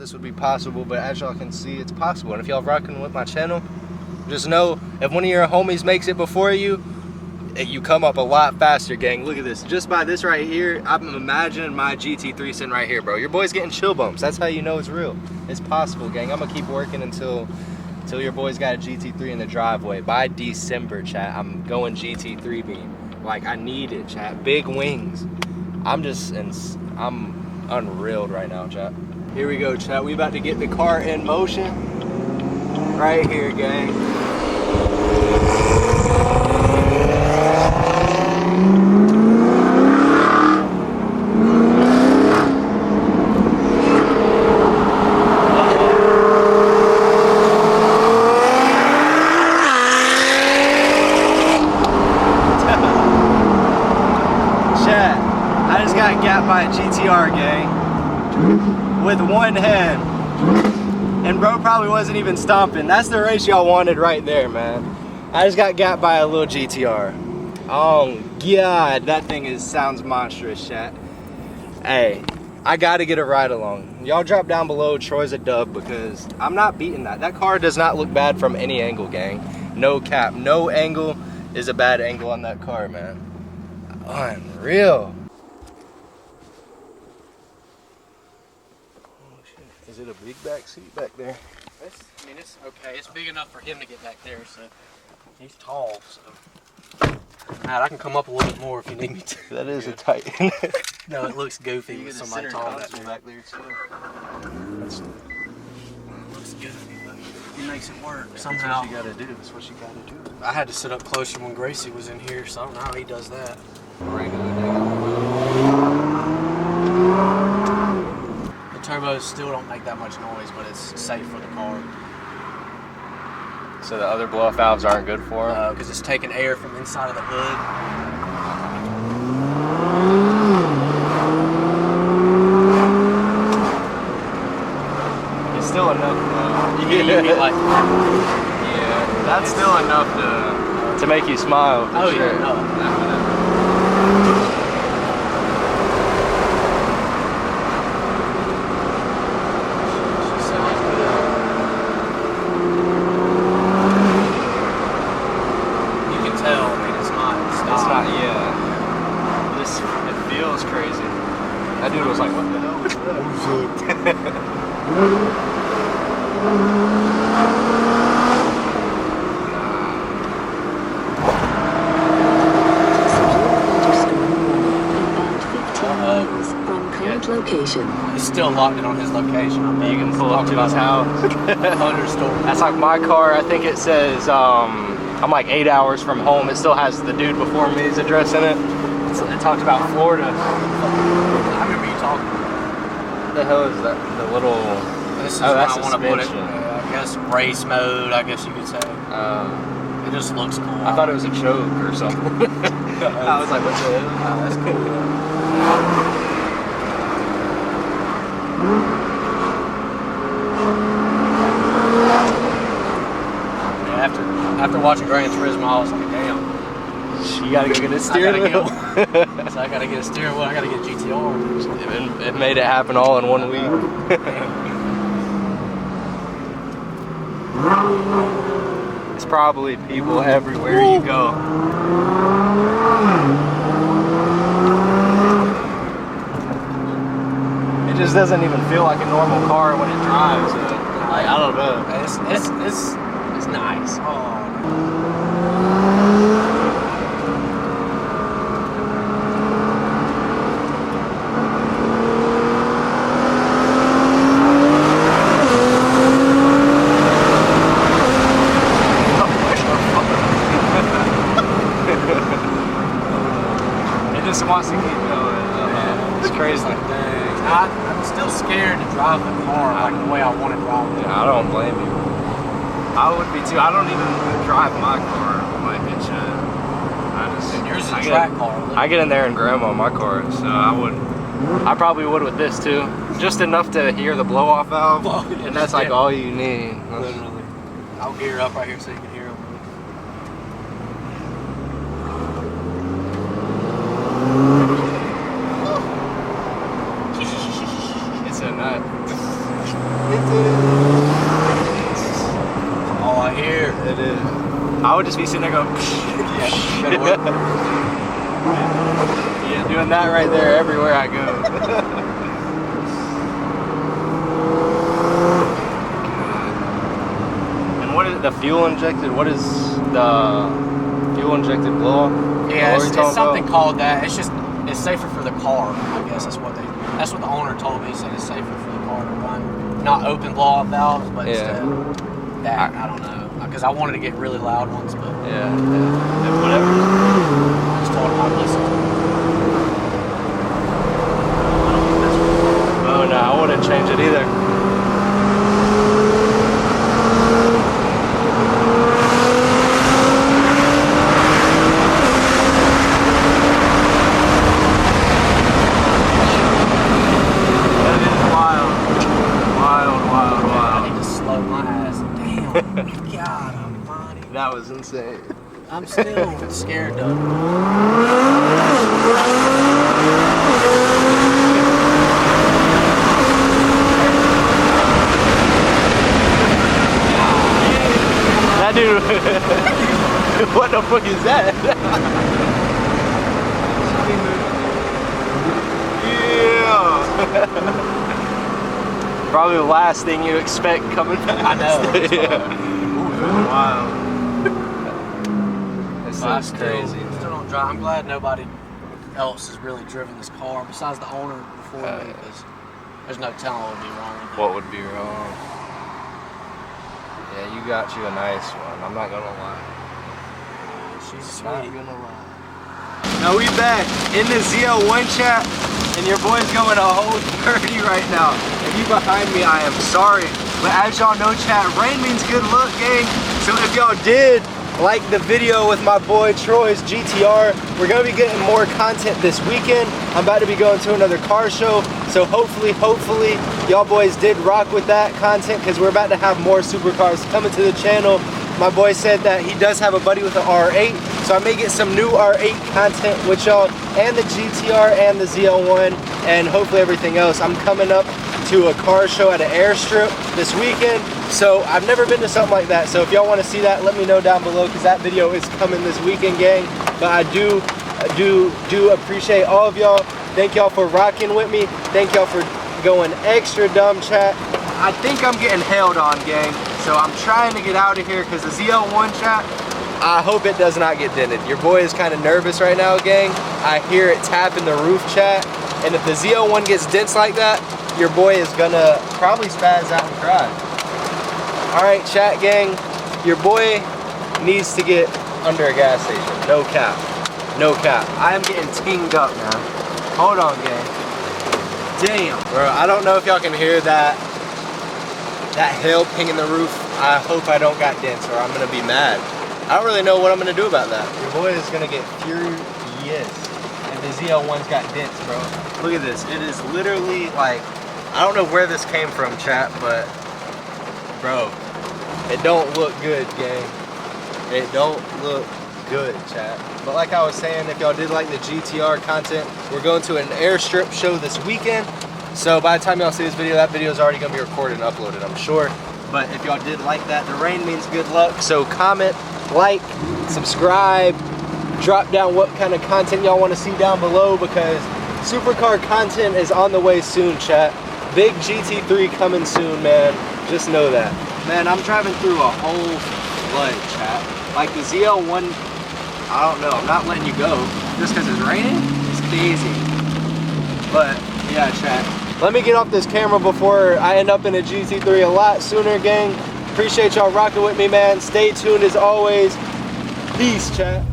this would be possible, but as y'all can see, it's possible. And if y'all rocking with my channel, just know if one of your homies makes it before you, you come up a lot faster, gang. Look at this. Just by this right here, I'm imagining my GT3 sitting right here, bro. Your boy's getting chill bumps. That's how you know it's real. It's possible, gang. I'm gonna keep working until your boy's got a GT3 in the driveway. By December, chat, I'm going GT3 beam. Like, I need it, chat. Big wings. I'm unrealed right now, chat. Here we go, chat. We about to get the car in motion. Right here, gang. Gapped by a GTR, gang, with one hand, and bro probably wasn't even stomping. That's the race y'all wanted right there, man. I just got gapped by a little GTR. Oh god, that thing sounds monstrous, chat. Hey, I gotta get a ride along. Y'all drop down below Troy's a dub, because I'm not beating that. That car does not look bad from any angle, gang. No cap, no angle is a bad angle on that car, man. Unreal. Is it a big back seat back there? I mean, it's okay. It's big enough for him to get back there, so he's tall, so. Matt, I can come up a little bit more if you need me to. That is a tight. No, it looks goofy with somebody tall back there too. It looks goofy, but he makes it work somehow. That's what you gotta do. That's what you gotta do. I had to sit up closer when Gracie was in here, so I don't know how he does that. Turbos still don't make that much noise, but it's safe for the car. So the other blow-off valves aren't good for them? Because it's taking air from inside of the hood. It's still enough though. You get like, yeah, that's still enough to make you smile. Oh sure. yeah, no. That dude was like, what the hell was that? Location. He's still locked in on his location. I mean, you can pull up to his house. That's like my car. I think it says I'm like 8 hours from home. It still has the dude before me's address in it. It talked about Florida. I remember you talking. What the hell is that? The little. This is that's I want to put it. I guess race mode. I guess you could say. It just looks cool. I thought it was a choke or something. I was like, what the hell? Oh, that's cool. Yeah, after watching Gran Turismo, I was like, damn. You gotta go get a steering wheel. So I gotta get a steering wheel. I gotta get a GTR. It made it happen all in 1 week. It's probably people everywhere you go. It just doesn't even feel like a normal car when it drives. Like, I don't know. It's nice. Oh. Wants to keep going. It's crazy. Like, I'm still scared to drive the car like the way I want to drive it. Yeah, I don't blame you. I would be too. I don't even drive my car like it should. And yours is a track car. I get in there and grandma my car, so I probably would with this too. Just enough to hear the blow-off valve, and that's like all you need. Literally. I'll gear up right here so you can hear them. It's a nut. I would just be sitting there going, yeah, doing that right there everywhere I go. And what is the fuel injected? What is the fuel injected blow off? Yeah, it's something called that. It's just, it's safer for the car, I guess. That's what the owner told me. He said it's safer for the car to run, not open blow off valves, but instead that, I don't know. Because I wanted to get really loud ones, but yeah, whatever. I just told him I'd listen. Oh no, I wouldn't change it either. That is wild. Wild. I need to slow my ass down. God almighty. That was insane. I'm still scared though. That dude, what the fuck is that? Yeah. Probably the last thing you expect coming back. I know. Yeah. Wow. That's crazy. Still don't drive. I'm glad nobody else has really driven this car besides the owner before me, because there's no telling what would be wrong with it. What would be wrong? Yeah, you got you a nice one. I'm not gonna lie. She's sweet. Not gonna lie. Now we back in the ZL1 chat, and your boy's going a whole 30 right now. If you behind me, I am sorry. But as y'all know, chat, rain means good luck, gang. So if y'all did like the video with my boy Troy's GTR, we're gonna be getting more content this weekend. I'm about to be going to another car show, so hopefully y'all boys did rock with that content, because we're about to have more supercars coming to the channel. My boy said that he does have a buddy with an R8, so I may get some new R8 content with y'all, and the GTR and the ZL1, and hopefully everything else. I'm coming up to a car show at an airstrip this weekend, so I've never been to something like that. So if y'all want to see that, let me know down below, because that video is coming this weekend, gang. But I do appreciate all of y'all. Thank y'all for rocking with me. Thank y'all for going extra dumb, chat. I think I'm getting held on, gang, so I'm trying to get out of here, because the ZL1 chat, I hope it does not get dented. Your boy is kind of nervous right now, gang. I hear it tapping the roof, chat, and if the ZL1 gets dents like that, your boy is gonna probably spaz out and cry. Alright, chat gang, your boy needs to get under a gas station. No cap. No cap. I am getting tinged up now. Hold on, gang. Damn. Bro, I don't know if y'all can hear that hail pinging the roof. I hope I don't got dents, or I'm gonna be mad. I don't really know what I'm gonna do about that. Your boy is gonna get furious if the ZL1's got dents, bro. Look at this. It is literally like, I don't know where this came from, chat, but bro, it don't look good, gang. It don't look good, chat. But like I was saying, if y'all did like the GTR content, we're going to an airstrip show this weekend. So by the time y'all see this video, that video is already gonna be recorded and uploaded, I'm sure. But if y'all did like that, the rain means good luck. So comment, like, subscribe, drop down what kind of content y'all want to see down below, because supercar content is on the way soon, chat. Big GT3 coming soon, man. Just know that. Man, I'm driving through a whole flood, chat. Like the ZL1, I don't know, I'm not letting you go. Just because it's raining, it's crazy. But, yeah, chat. Let me get off this camera before I end up in a GT3 a lot sooner, gang. Appreciate y'all rocking with me, man. Stay tuned as always. Peace, chat.